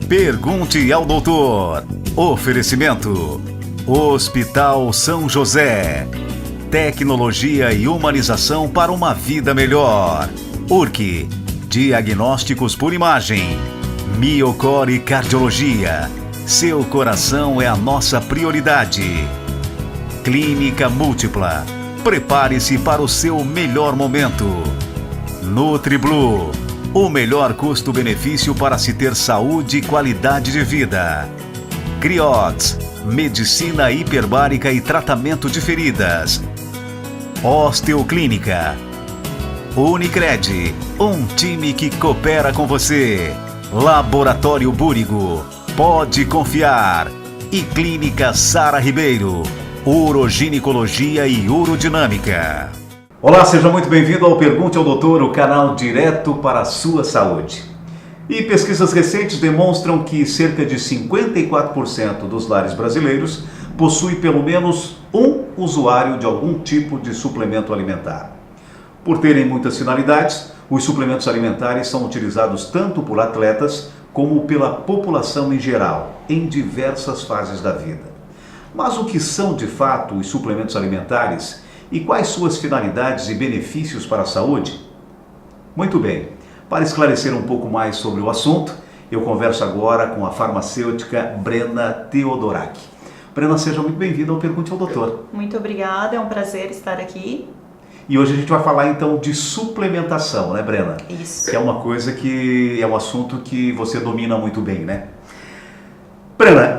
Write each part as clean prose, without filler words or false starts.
Pergunte ao doutor. Oferecimento: Hospital São José. Tecnologia e humanização para uma vida melhor. URC. Diagnósticos por imagem. Miocore Cardiologia. Seu coração é a nossa prioridade. Clínica Múltipla. Prepare-se para o seu melhor momento. NutriBlue. O melhor custo-benefício para se ter saúde e qualidade de vida. Criots. Medicina hiperbárica e tratamento de feridas. Osteoclínica. Unicred. Um time que coopera com você. Laboratório Búrigo. Pode confiar. E Clínica Sara Ribeiro. Uroginecologia e Urodinâmica. Olá, seja muito bem-vindo ao Pergunte ao Doutor, o canal direto para a sua saúde. E pesquisas recentes demonstram que cerca de 54% dos lares brasileiros possui pelo menos um usuário de algum tipo de suplemento alimentar. Por terem muitas finalidades, os suplementos alimentares são utilizados tanto por atletas como pela população em geral, em diversas fases da vida. Mas o que são de fato os suplementos alimentares e quais suas finalidades e benefícios para a saúde? Muito bem, para esclarecer um pouco mais sobre o assunto, eu converso agora com a farmacêutica Brena Theodorak. Brena, seja muito bem-vinda ao Pergunte ao Doutor. Muito obrigada, é um prazer estar aqui. E hoje a gente vai falar então de suplementação, né, Brena? Isso. Que é uma coisa que é um assunto que você domina muito bem, né? Brena,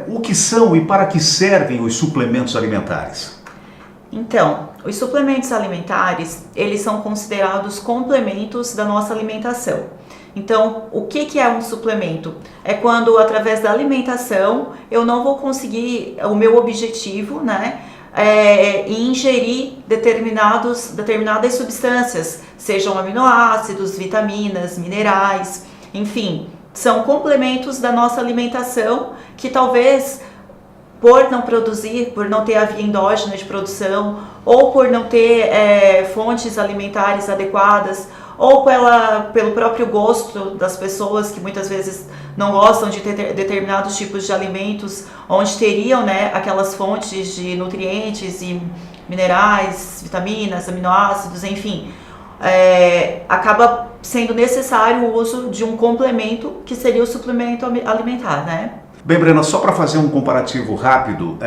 o que são e para que servem os suplementos alimentares? Então, os suplementos alimentares, eles são considerados complementos da nossa alimentação. Então, o que é um suplemento? É quando, através da alimentação, eu não vou conseguir o meu objetivo, né? Ingerir determinadas substâncias, sejam aminoácidos, vitaminas, minerais, enfim, são complementos da nossa alimentação que talvez por não produzir, por não ter a via endógena de produção, ou por não ter fontes alimentares adequadas, ou pelo próprio gosto das pessoas que muitas vezes não gostam de ter determinados tipos de alimentos, onde teriam, né, aquelas fontes de nutrientes e minerais, vitaminas, aminoácidos, enfim, acaba sendo necessário o uso de um complemento que seria o suplemento alimentar, né? Bem, Brena, só para fazer um comparativo rápido,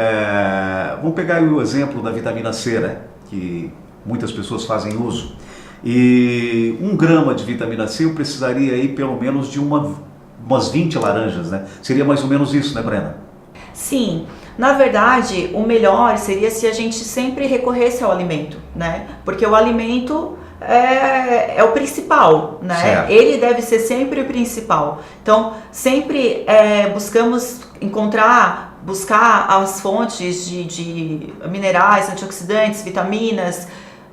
vamos pegar o exemplo da vitamina C, né, que muitas pessoas fazem uso. E 1 grama de vitamina C eu precisaria aí pelo menos de umas 20 laranjas, né? Seria mais ou menos isso, né, Brena? Sim, na verdade o melhor seria se a gente sempre recorresse ao alimento, né? Porque o alimento é o principal, né? Certo. Ele deve ser sempre o principal. Então, sempre buscar as fontes de minerais, antioxidantes, vitaminas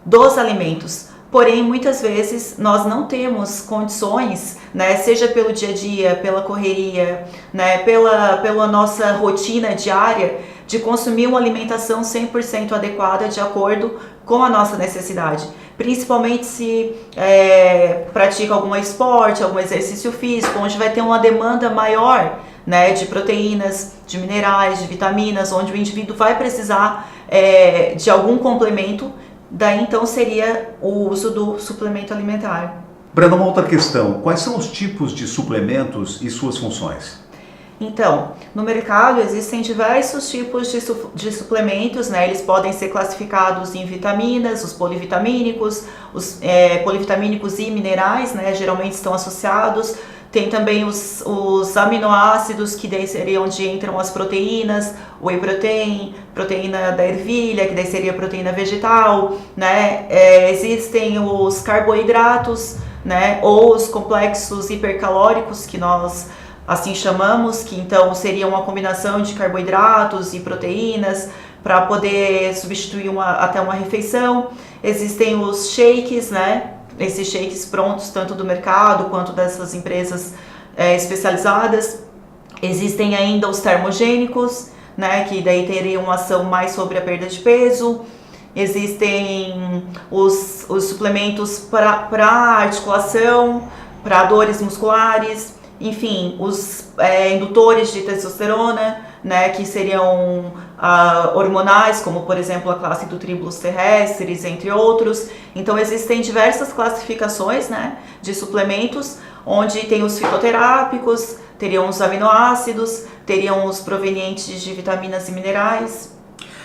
dos alimentos. Porém, muitas vezes nós não temos condições, né, seja pelo dia a dia, pela correria, né, pela nossa rotina diária, de consumir uma alimentação 100% adequada de acordo com a nossa necessidade. Principalmente se pratica algum esporte, algum exercício físico, onde vai ter uma demanda maior, né, de proteínas, de minerais, de vitaminas, onde o indivíduo vai precisar de algum complemento. Daí então seria o uso do suplemento alimentar. Brena, uma outra questão, quais são os tipos de suplementos e suas funções? Então, no mercado existem diversos tipos de suplementos, né? Eles podem ser classificados em vitaminas, os polivitamínicos, polivitamínicos e minerais, né? Geralmente estão associados. Tem também os aminoácidos, que daí seria onde entram as proteínas, whey protein, proteína da ervilha, que daí seria proteína vegetal, né? Existem os carboidratos, né? Ou os complexos hipercalóricos, que nós assim chamamos, que então seria uma combinação de carboidratos e proteínas para poder substituir até uma refeição. Existem os shakes, né? Esses shakes prontos, tanto do mercado quanto dessas empresas especializadas. Existem ainda os termogênicos, né, que daí teriam uma ação mais sobre a perda de peso. Existem os suplementos para articulação, para dores musculares. enfim, os indutores de testosterona, né, que seriam hormonais, como por exemplo a classe do Tribulus terrestres, entre outros. Então existem diversas classificações, né, de suplementos, onde tem os fitoterápicos, teriam os aminoácidos, teriam os provenientes de vitaminas e minerais.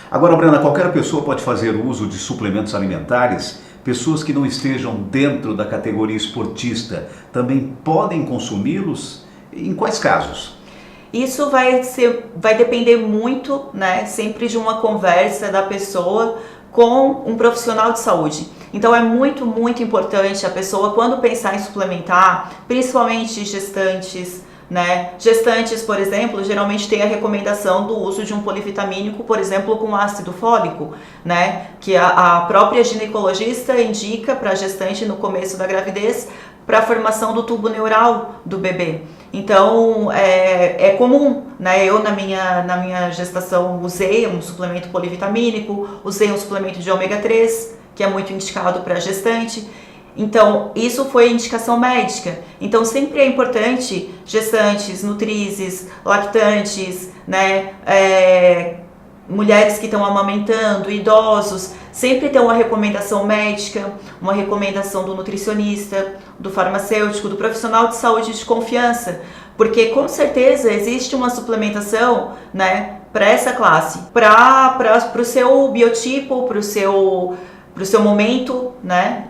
Agora, Brena, qualquer pessoa pode fazer uso de suplementos alimentares? Pessoas que não estejam dentro da categoria esportista também podem consumi-los? Em quais casos? Isso vai depender muito, né, sempre de uma conversa da pessoa com um profissional de saúde. Então é muito, muito importante a pessoa, quando pensar em suplementar, principalmente gestantes, né? Gestantes, por exemplo, geralmente tem a recomendação do uso de um polivitamínico, por exemplo, com ácido fólico, né? Que a própria ginecologista indica para a gestante no começo da gravidez para a formação do tubo neural do bebê. Então é comum, né? Eu na minha gestação usei um suplemento polivitamínico, usei um suplemento de ômega 3, que é muito indicado para a gestante. Então, isso foi indicação médica. Então, sempre é importante gestantes, nutrizes, lactantes, né, mulheres que estão amamentando, idosos, sempre ter uma recomendação médica, uma recomendação do nutricionista, do farmacêutico, do profissional de saúde de confiança, porque com certeza existe uma suplementação, né, para essa classe, para o seu biotipo, para o seu momento, né,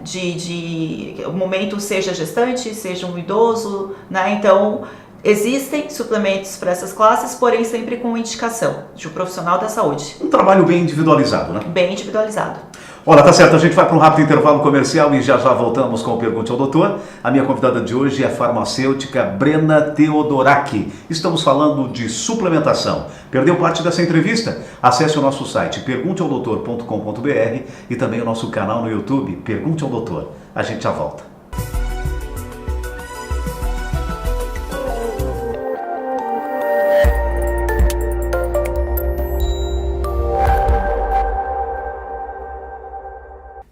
o momento seja gestante, seja um idoso, né, então existem suplementos para essas classes, porém sempre com indicação de um profissional da saúde. Um trabalho bem individualizado, né? Bem individualizado. Olha, tá certo, a gente vai para um rápido intervalo comercial e já voltamos com o Pergunte ao Doutor. A minha convidada de hoje é a farmacêutica Brena Theodorakis. Estamos falando de suplementação. Perdeu parte dessa entrevista? Acesse o nosso site pergunteaodoutor.com.br e também o nosso canal no YouTube, Pergunte ao Doutor. A gente já volta.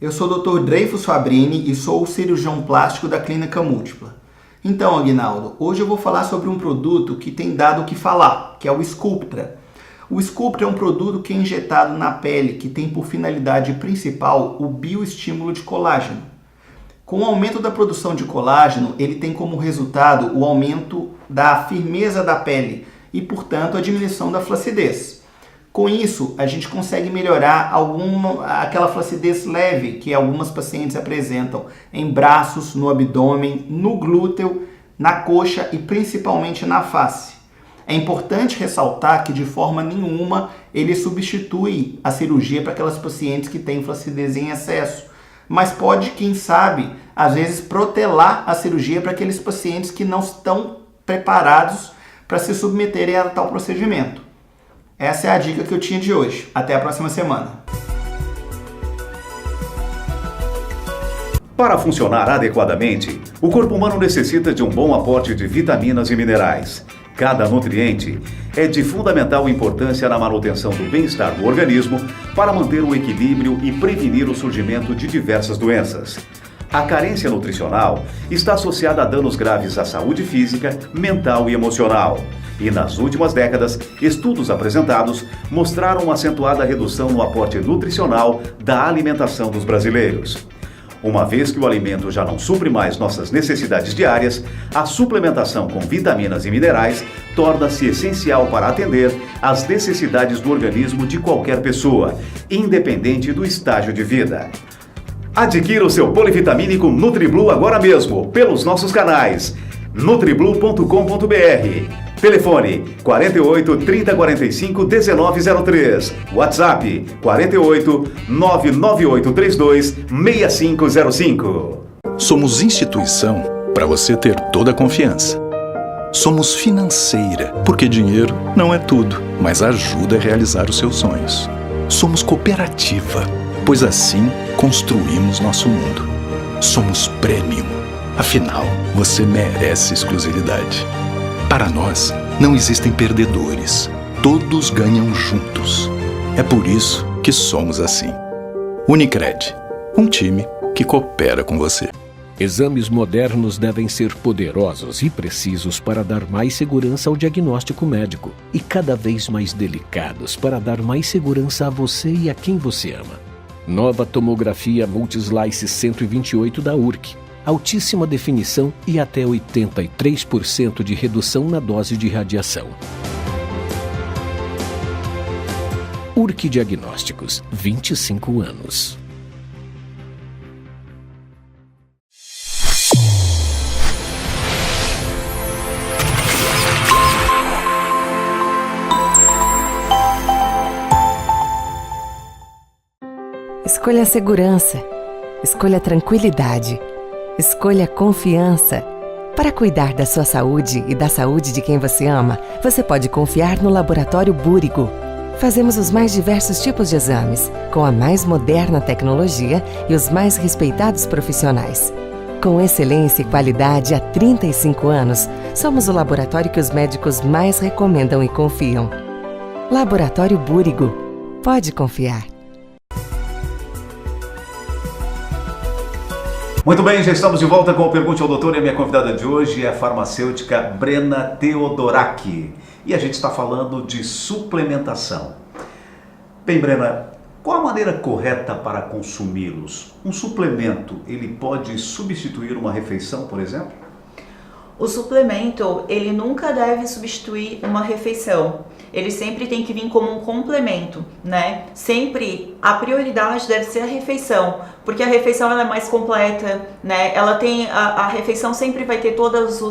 Eu sou o Dr. Dreyfus Fabrini e sou o cirurgião plástico da Clínica Múltipla. Então, Aguinaldo, hoje eu vou falar sobre um produto que tem dado o que falar, que é o Sculptra. O Sculptra é um produto que é injetado na pele, que tem por finalidade principal o bioestímulo de colágeno. Com o aumento da produção de colágeno, ele tem como resultado o aumento da firmeza da pele e, portanto, a diminuição da flacidez. Com isso, a gente consegue melhorar aquela flacidez leve que algumas pacientes apresentam em braços, no abdômen, no glúteo, na coxa e principalmente na face. É importante ressaltar que de forma nenhuma ele substitui a cirurgia para aquelas pacientes que têm flacidez em excesso, mas pode, quem sabe, às vezes protelar a cirurgia para aqueles pacientes que não estão preparados para se submeterem a tal procedimento. Essa é a dica que eu tinha de hoje. Até a próxima semana. Para funcionar adequadamente, o corpo humano necessita de um bom aporte de vitaminas e minerais. Cada nutriente é de fundamental importância na manutenção do bem-estar do organismo para manter o equilíbrio e prevenir o surgimento de diversas doenças. A carência nutricional está associada a danos graves à saúde física, mental e emocional. E nas últimas décadas, estudos apresentados mostraram uma acentuada redução no aporte nutricional da alimentação dos brasileiros. Uma vez que o alimento já não supre mais nossas necessidades diárias, a suplementação com vitaminas e minerais torna-se essencial para atender às necessidades do organismo de qualquer pessoa, independente do estágio de vida. Adquira o seu polivitamínico NutriBlue agora mesmo, pelos nossos canais nutriblu.com.br. Telefone 48 30 45 1903. WhatsApp 48 99832 6505. Somos instituição para você ter toda a confiança. Somos financeira, porque dinheiro não é tudo, mas ajuda a realizar os seus sonhos. Somos cooperativa, pois assim construímos nosso mundo. Somos premium, afinal, você merece exclusividade. Para nós, não existem perdedores. Todos ganham juntos. É por isso que somos assim. Unicred, um time que coopera com você. Exames modernos devem ser poderosos e precisos para dar mais segurança ao diagnóstico médico e cada vez mais delicados para dar mais segurança a você e a quem você ama. Nova tomografia Multislice 128 da URC. Altíssima definição e até 83% de redução na dose de radiação. URC Diagnósticos, 25 anos. Escolha a segurança, escolha a tranquilidade, escolha a confiança. Para cuidar da sua saúde e da saúde de quem você ama, você pode confiar no Laboratório Búrigo. Fazemos os mais diversos tipos de exames, com a mais moderna tecnologia e os mais respeitados profissionais. Com excelência e qualidade há 35 anos, somos o laboratório que os médicos mais recomendam e confiam. Laboratório Búrigo. Pode confiar. Muito bem, já estamos de volta com o Pergunte ao Doutor e a minha convidada de hoje é a farmacêutica Brena Theodorakis. E a gente está falando de suplementação. Bem, Brena, qual a maneira correta para consumi-los? Um suplemento, ele pode substituir uma refeição, por exemplo? O suplemento, ele nunca deve substituir uma refeição. Ele sempre tem que vir como um complemento, né? Sempre a prioridade deve ser a refeição, porque a refeição ela é mais completa, né? Ela tem a refeição sempre vai ter todos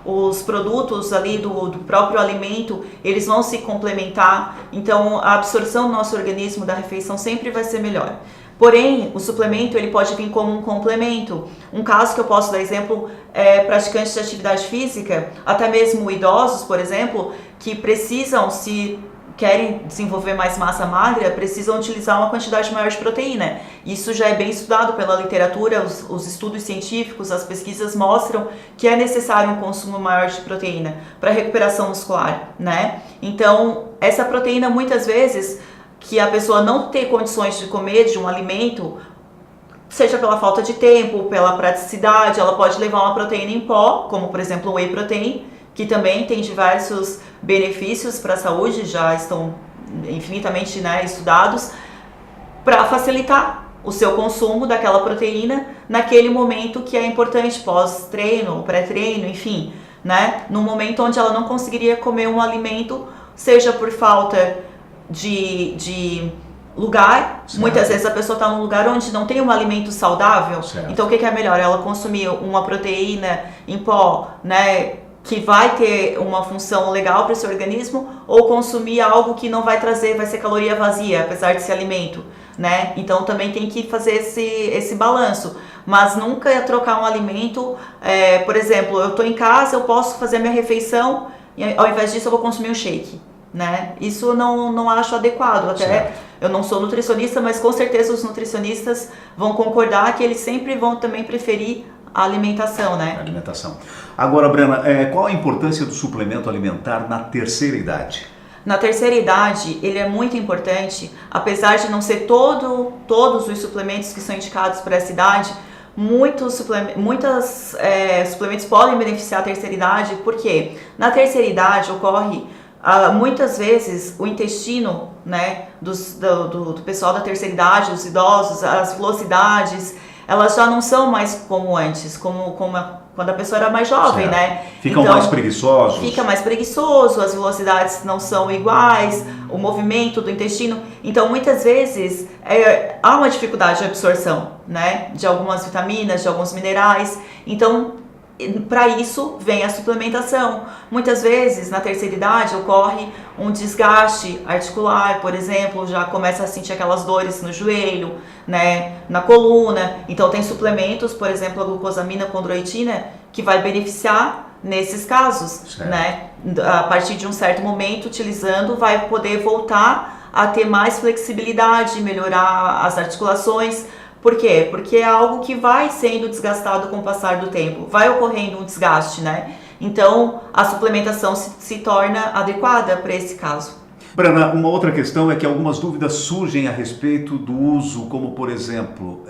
os produtos ali do próprio alimento, eles vão se complementar, então a absorção do nosso organismo da refeição sempre vai ser melhor. Porém, o suplemento ele pode vir como um complemento. Um caso que eu posso dar exemplo é praticantes de atividade física, até mesmo idosos, por exemplo, que precisam, se querem desenvolver mais massa magra, precisam utilizar uma quantidade maior de proteína. Isso já é bem estudado pela literatura, os estudos científicos, as pesquisas mostram que é necessário um consumo maior de proteína para recuperação muscular, né? Então, essa proteína muitas vezes que a pessoa não tem condições de comer de um alimento, seja pela falta de tempo, pela praticidade, ela pode levar uma proteína em pó, como por exemplo o whey protein, que também tem diversos benefícios para a saúde, já estão infinitamente, né, estudados, para facilitar o seu consumo daquela proteína naquele momento que é importante, pós-treino, pré-treino, enfim, né, no momento onde ela não conseguiria comer um alimento, seja por falta de lugar, certo. Muitas vezes a pessoa está num lugar onde não tem um alimento saudável, certo. Então o que é melhor? Ela consumir uma proteína em pó, né, que vai ter uma função legal para o seu organismo, ou consumir algo que não vai trazer, vai ser caloria vazia, apesar de ser alimento, né? Então também tem que fazer esse balanço, mas nunca trocar um alimento, por exemplo, eu estou em casa, eu posso fazer minha refeição e ao invés disso eu vou consumir um shake. Né? Isso eu não acho adequado, até certo. Eu não sou nutricionista, mas com certeza os nutricionistas vão concordar que eles sempre vão também preferir a alimentação, né? A alimentação. Agora, Brena, qual a importância do suplemento alimentar na terceira idade? Na terceira idade, ele é muito importante, apesar de não ser todos os suplementos que são indicados para essa idade, muitos suplementos podem beneficiar a terceira idade, porque na terceira idade ocorre muitas vezes o intestino, né, do pessoal da terceira idade, dos idosos, as velocidades, elas já não são mais como antes, como quando a pessoa era mais jovem, certo. Né? Ficam então, mais preguiçosos. Fica mais preguiçoso, as velocidades não são iguais, o movimento do intestino. Então, muitas vezes, há uma dificuldade de absorção, né, de algumas vitaminas, de alguns minerais. Então, para isso vem a suplementação. Muitas vezes na terceira idade ocorre um desgaste articular, por exemplo, já começa a sentir aquelas dores no joelho, né, na coluna. Então tem suplementos, por exemplo, a glucosamina condroitina, que vai beneficiar nesses casos, certo. Né? A partir de um certo momento, utilizando, vai poder voltar a ter mais flexibilidade, melhorar as articulações. Por quê? Porque é algo que vai sendo desgastado com o passar do tempo, vai ocorrendo um desgaste, né? Então, a suplementação se torna adequada para esse caso. Brana, uma outra questão é que algumas dúvidas surgem a respeito do uso, como por exemplo,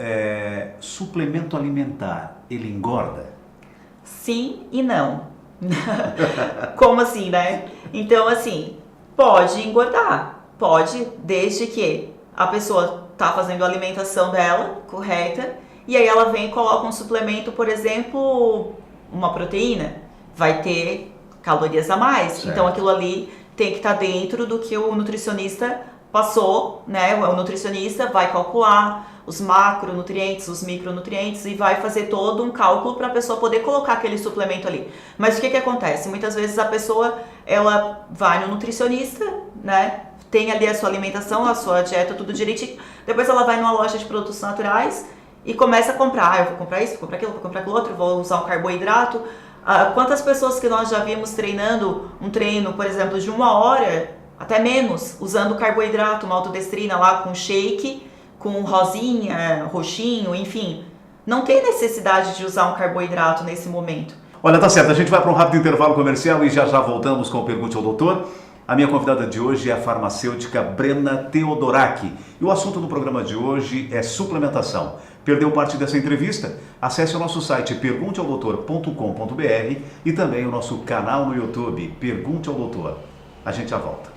suplemento alimentar, ele engorda? Sim e não. Como assim, né? Então, assim, pode engordar, pode, desde que a pessoa está fazendo a alimentação dela correta, e aí ela vem e coloca um suplemento, por exemplo, uma proteína, vai ter calorias a mais, certo. Então aquilo ali tem que estar dentro do que o nutricionista passou, né? O nutricionista vai calcular os macronutrientes, os micronutrientes e vai fazer todo um cálculo para a pessoa poder colocar aquele suplemento ali. Mas o que acontece? Muitas vezes a pessoa, ela vai no nutricionista, né? Tem ali a sua alimentação, a sua dieta, tudo direitinho. Depois ela vai numa loja de produtos naturais e começa a comprar. Eu vou comprar isso, vou comprar aquilo, vou comprar aquilo outro, vou usar um carboidrato. Quantas pessoas que nós já vimos treinando um treino, por exemplo, de 1 hora, até menos, usando carboidrato, maltodestrina lá com shake, com rosinha, roxinho, enfim. Não tem necessidade de usar um carboidrato nesse momento. Olha, tá certo, a gente vai para um rápido intervalo comercial e já voltamos com o Pergunte ao Doutor. A minha convidada de hoje é a farmacêutica Brena Theodorakis. E o assunto do programa de hoje é suplementação. Perdeu parte dessa entrevista? Acesse o nosso site pergunteaodoutor.com.br e também o nosso canal no YouTube, Pergunte ao Doutor. A gente já volta.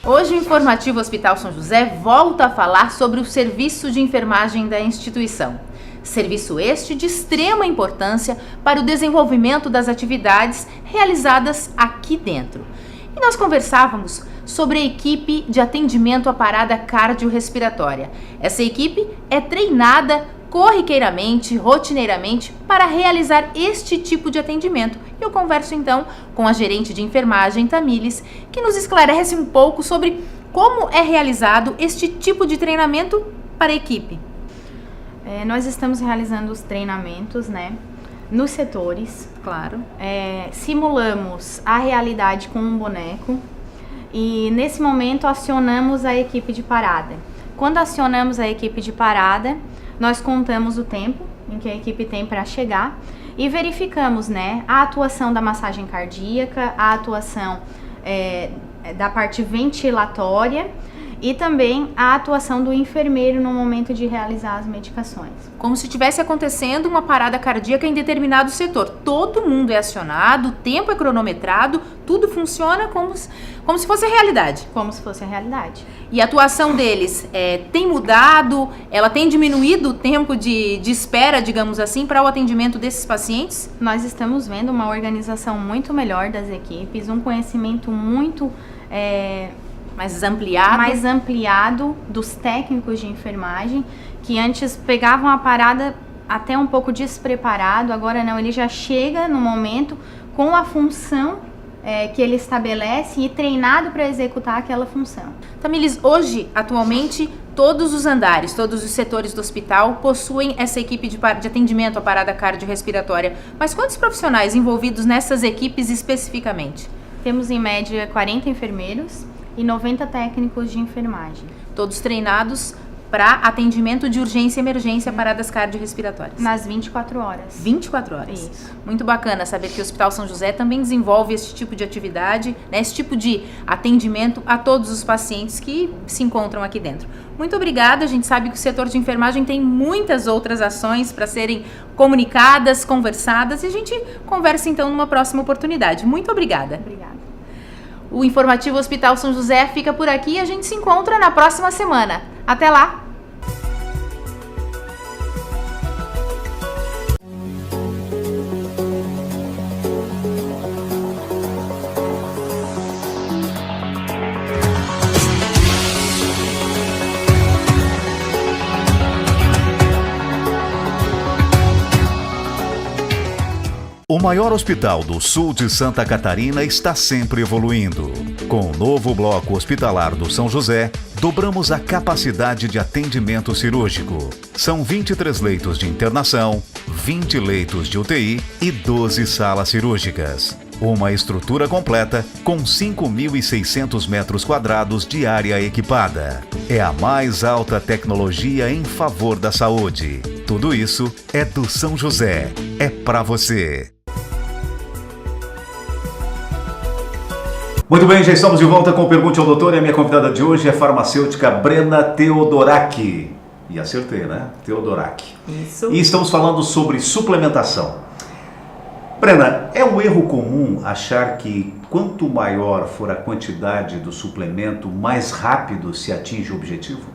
Hoje o Informativo Hospital São José volta a falar sobre o serviço de enfermagem da instituição. Serviço este de extrema importância para o desenvolvimento das atividades realizadas aqui dentro. E nós conversávamos sobre a equipe de atendimento à parada cardiorrespiratória. Essa equipe é treinada corriqueiramente, rotineiramente, para realizar este tipo de atendimento. Eu converso então com a gerente de enfermagem, Tamílis, que nos esclarece um pouco sobre como é realizado este tipo de treinamento para a equipe. Nós estamos realizando os treinamentos, né, nos setores. Claro. Simulamos a realidade com um boneco e nesse momento acionamos a equipe de parada. Quando acionamos a equipe de parada, nós contamos o tempo em que a equipe tem para chegar e verificamos, né, a atuação da massagem cardíaca, a atuação da parte ventilatória e também a atuação do enfermeiro no momento de realizar as medicações. Como se estivesse acontecendo uma parada cardíaca em determinado setor. Todo mundo é acionado, o tempo é cronometrado, tudo funciona como se fosse a realidade. Como se fosse a realidade. E a atuação deles tem mudado? Ela tem diminuído o tempo de espera, digamos assim, para o atendimento desses pacientes? Nós estamos vendo uma organização muito melhor das equipes, um conhecimento muito mais ampliado dos técnicos de enfermagem, que antes pegavam a parada até um pouco despreparado, agora não, ele já chega no momento com a função que ele estabelece e treinado para executar aquela função. Tamílis, hoje, atualmente, todos os andares, todos os setores do hospital possuem essa equipe de atendimento à parada cardiorrespiratória, mas quantos profissionais envolvidos nessas equipes especificamente? Temos em média 40 enfermeiros e 90 técnicos de enfermagem. Todos treinados para atendimento de urgência e emergência a paradas cardiorrespiratórias. Nas 24 horas. 24 horas. Isso. Muito bacana saber que o Hospital São José também desenvolve esse tipo de atividade, né, esse tipo de atendimento a todos os pacientes que se encontram aqui dentro. Muito obrigada, a gente sabe que o setor de enfermagem tem muitas outras ações para serem comunicadas, conversadas, e a gente conversa então numa próxima oportunidade. Muito obrigada. Obrigada. O Informativo Hospital São José fica por aqui e a gente se encontra na próxima semana. Até lá! O maior hospital do sul de Santa Catarina está sempre evoluindo. Com o novo bloco hospitalar do São José, dobramos a capacidade de atendimento cirúrgico. São 23 leitos de internação, 20 leitos de UTI e 12 salas cirúrgicas. Uma estrutura completa com 5.600 metros quadrados de área equipada. É a mais alta tecnologia em favor da saúde. Tudo isso é do São José. É pra você. Muito bem, já estamos de volta com Pergunte ao Doutor e a minha convidada de hoje é a farmacêutica Brena Teodorac. E acertei, né? Teodorac. Isso. E estamos falando sobre suplementação. Brena, é um erro comum achar que quanto maior for a quantidade do suplemento, mais rápido se atinge o objetivo?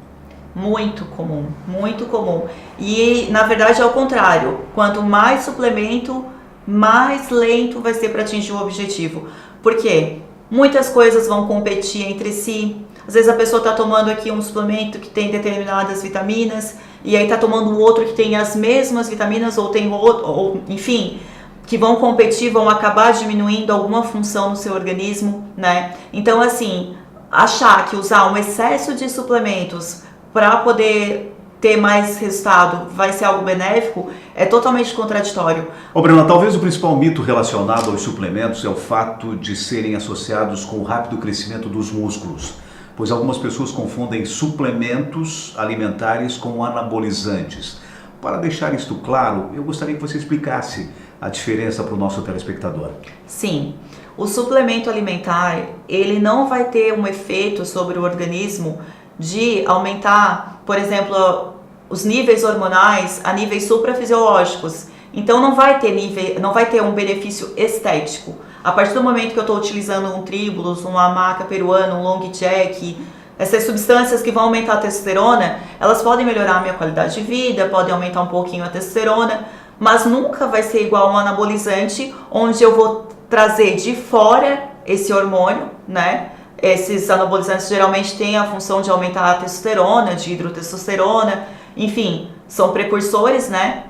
Muito comum, muito comum. E na verdade é o contrário. Quanto mais suplemento, mais lento vai ser para atingir o objetivo. Por quê? Muitas coisas vão competir entre si. Às vezes a pessoa está tomando aqui um suplemento que tem determinadas vitaminas e aí está tomando um outro que tem as mesmas vitaminas ou tem outro, ou enfim, que vão competir, vão acabar diminuindo alguma função no seu organismo, né? Então assim, achar que usar um excesso de suplementos para poder ter mais resultado vai ser algo benéfico é totalmente contraditório. Ô Brena, talvez o principal mito relacionado aos suplementos é o fato de serem associados com o rápido crescimento dos músculos, pois algumas pessoas confundem suplementos alimentares com anabolizantes. Para deixar isto claro, eu gostaria que você explicasse a diferença para o nosso telespectador. Sim, o suplemento alimentar, ele não vai ter um efeito sobre o organismo de aumentar, por exemplo, os níveis hormonais a níveis suprafisiológicos. Então não vai ter um benefício estético. A partir do momento que eu estou utilizando um Tribulus, uma maca peruana, um long jack, essas substâncias que vão aumentar a testosterona, elas podem melhorar a minha qualidade de vida, podem aumentar um pouquinho a testosterona, mas nunca vai ser igual a um anabolizante, onde eu vou trazer de fora esse hormônio, né? Esses anabolizantes geralmente têm a função de aumentar a testosterona, de hidrotestosterona, enfim, são precursores, né,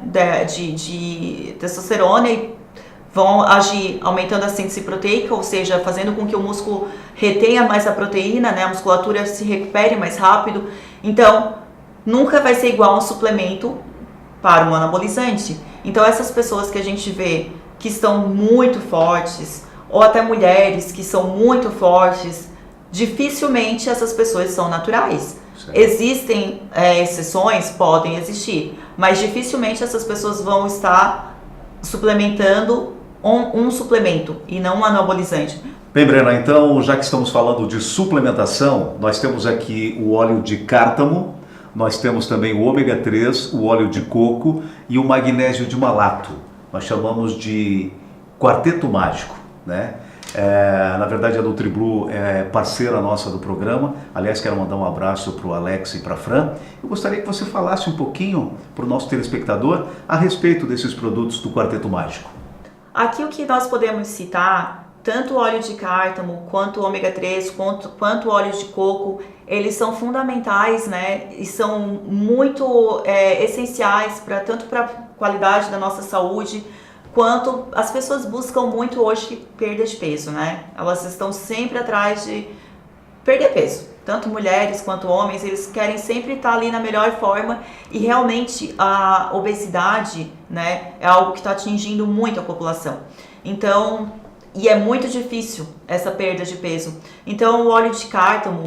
de testosterona e vão agir aumentando a síntese proteica, ou seja, fazendo com que o músculo retenha mais a proteína, né, a musculatura se recupere mais rápido. Então, nunca vai ser igual um suplemento para um anabolizante. Então, essas pessoas que a gente vê que estão muito fortes, ou até mulheres que são muito fortes, dificilmente essas pessoas são naturais. Certo. Existem exceções, podem existir, mas dificilmente essas pessoas vão estar suplementando um suplemento e não um anabolizante. Bem, Brena, então, já que estamos falando de suplementação, nós temos aqui o óleo de cártamo, nós temos também o ômega 3, o óleo de coco e o magnésio de malato. Nós chamamos de quarteto mágico, né? Na verdade a NutriBlue é parceira nossa do programa. Aliás, quero mandar um abraço para o Alex e para a Fran. Eu gostaria que você falasse um pouquinho para o nosso telespectador a respeito desses produtos do Quarteto Mágico. Aqui o que nós podemos citar, tanto o óleo de cártamo, quanto o ômega 3, quanto o óleo de coco, eles são fundamentais, né? E são muito essenciais tanto para a qualidade da nossa saúde, quanto as pessoas buscam muito hoje perda de peso, né? Elas estão sempre atrás de perder peso. Tanto mulheres quanto homens, eles querem sempre estar ali na melhor forma e realmente a obesidade, né, é algo que está atingindo muito a população. Então, e é muito difícil essa perda de peso. Então, o óleo de cártamo,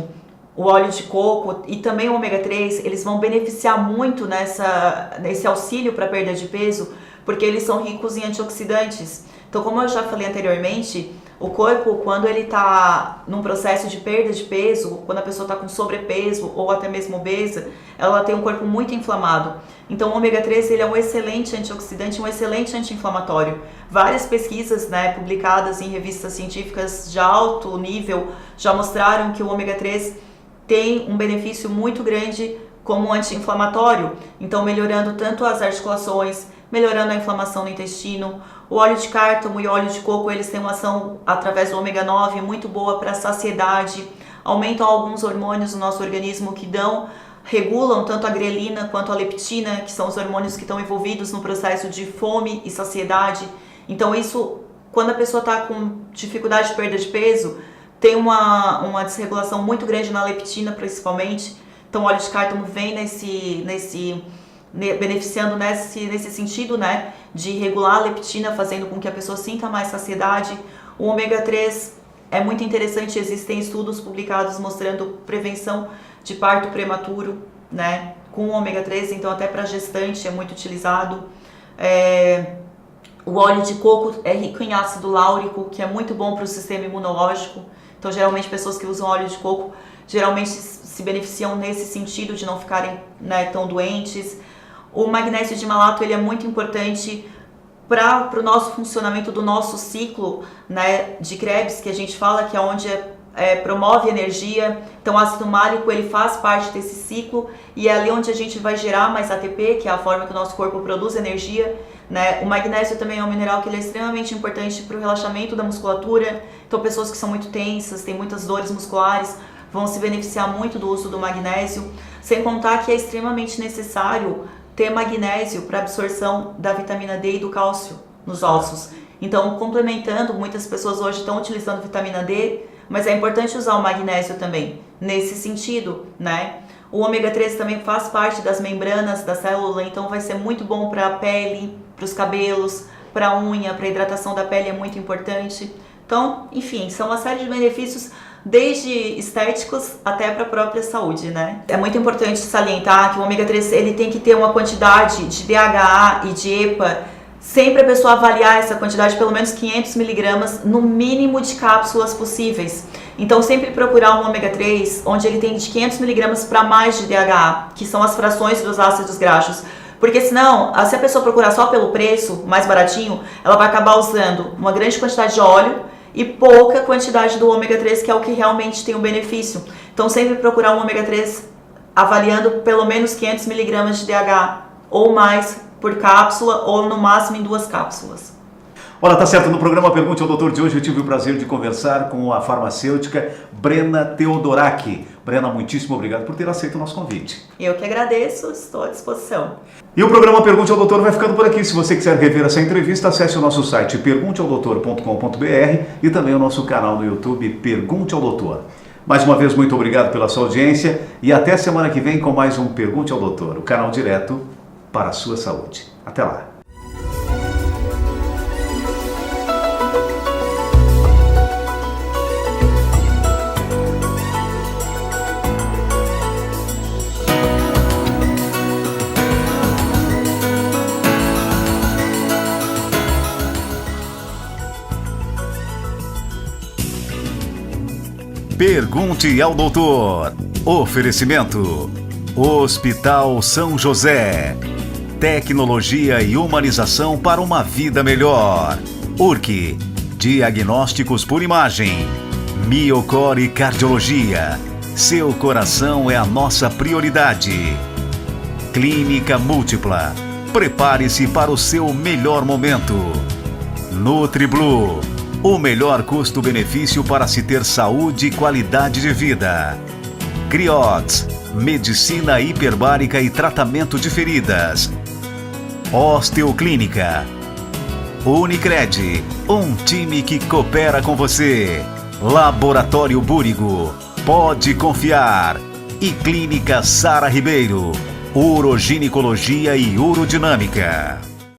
o óleo de coco e também o ômega 3, eles vão beneficiar muito nesse auxílio para perda de peso, porque eles são ricos em antioxidantes. Então, como eu já falei anteriormente, o corpo, quando ele está num processo de perda de peso, quando a pessoa está com sobrepeso ou até mesmo obesa, ela tem um corpo muito inflamado. Então, o ômega 3 ele é um excelente antioxidante, um excelente anti-inflamatório. Várias pesquisas, né, publicadas em revistas científicas de alto nível já mostraram que o ômega 3 tem um benefício muito grande como anti-inflamatório. Então, melhorando tanto as articulações, melhorando a inflamação no intestino. O óleo de cártamo e o óleo de coco, eles têm uma ação através do ômega 9 muito boa para a saciedade, aumentam alguns hormônios no nosso organismo que regulam tanto a grelina quanto a leptina, que são os hormônios que estão envolvidos no processo de fome e saciedade. Então isso, quando a pessoa está com dificuldade de perda de peso, tem uma desregulação muito grande na leptina principalmente. Então o óleo de cártamo vem beneficiando nesse sentido, né, de regular a leptina, fazendo com que a pessoa sinta mais saciedade. O ômega 3 é muito interessante, existem estudos publicados mostrando prevenção de parto prematuro, né, com ômega 3, então até para gestante é muito utilizado. O óleo de coco é rico em ácido láurico, que é muito bom para o sistema imunológico. Então, geralmente, pessoas que usam óleo de coco geralmente se beneficiam nesse sentido de não ficarem, né, tão doentes. O magnésio de malato ele é muito importante para o nosso funcionamento do nosso ciclo, né, de Krebs, que a gente fala que é onde promove energia. Então, o ácido málico ele faz parte desse ciclo e é ali onde a gente vai gerar mais ATP, que é a forma que o nosso corpo produz energia, né? O magnésio também é um mineral que ele é extremamente importante para o relaxamento da musculatura. Então, pessoas que são muito tensas, têm muitas dores musculares, vão se beneficiar muito do uso do magnésio. Sem contar que é extremamente necessário ter magnésio para absorção da vitamina D e do cálcio nos ossos. Então, complementando, muitas pessoas hoje estão utilizando vitamina D, mas é importante usar o magnésio também, nesse sentido, né? O ômega 3 também faz parte das membranas da célula, então vai ser muito bom para a pele, para os cabelos, para a unha, para a hidratação da pele é muito importante. Então, enfim, são uma série de benefícios, desde estéticos até para a própria saúde, né? É muito importante salientar que o ômega 3 ele tem que ter uma quantidade de DHA e de EPA. Sempre a pessoa avaliar essa quantidade, pelo menos 500 miligramas, no mínimo de cápsulas possíveis. Então, sempre procurar um ômega 3, onde ele tem de 500 miligramas para mais de DHA, que são as frações dos ácidos graxos. Porque senão, se a pessoa procurar só pelo preço, mais baratinho, ela vai acabar usando uma grande quantidade de óleo e pouca quantidade do ômega 3, que é o que realmente tem o benefício. Então, sempre procurar um ômega 3 avaliando pelo menos 500 miligramas de DHA ou mais por cápsula, ou no máximo em 2 cápsulas. Olha, tá certo, no programa Pergunte ao Doutor de hoje eu tive o prazer de conversar com a farmacêutica Brena Theodorak. Brena, muitíssimo obrigado por ter aceito o nosso convite. Eu que agradeço, estou à disposição. E o programa Pergunte ao Doutor vai ficando por aqui. Se você quiser rever essa entrevista, acesse o nosso site pergunteaodoutor.com.br e também o nosso canal no YouTube Pergunte ao Doutor. Mais uma vez, muito obrigado pela sua audiência e até semana que vem com mais um Pergunte ao Doutor, o canal direto para a sua saúde. Até lá! Pergunte ao Doutor. Oferecimento: Hospital São José. Tecnologia e humanização para uma vida melhor. URC. Diagnósticos por imagem. Miocore Cardiologia. Seu coração é a nossa prioridade. Clínica Múltipla. Prepare-se para o seu melhor momento. NutriBlue. O melhor custo-benefício para se ter saúde e qualidade de vida. Criots. Medicina hiperbárica e tratamento de feridas. Osteoclínica. Unicred. Um time que coopera com você. Laboratório Búrigo. Pode confiar. E Clínica Sara Ribeiro. Uroginecologia e Urodinâmica.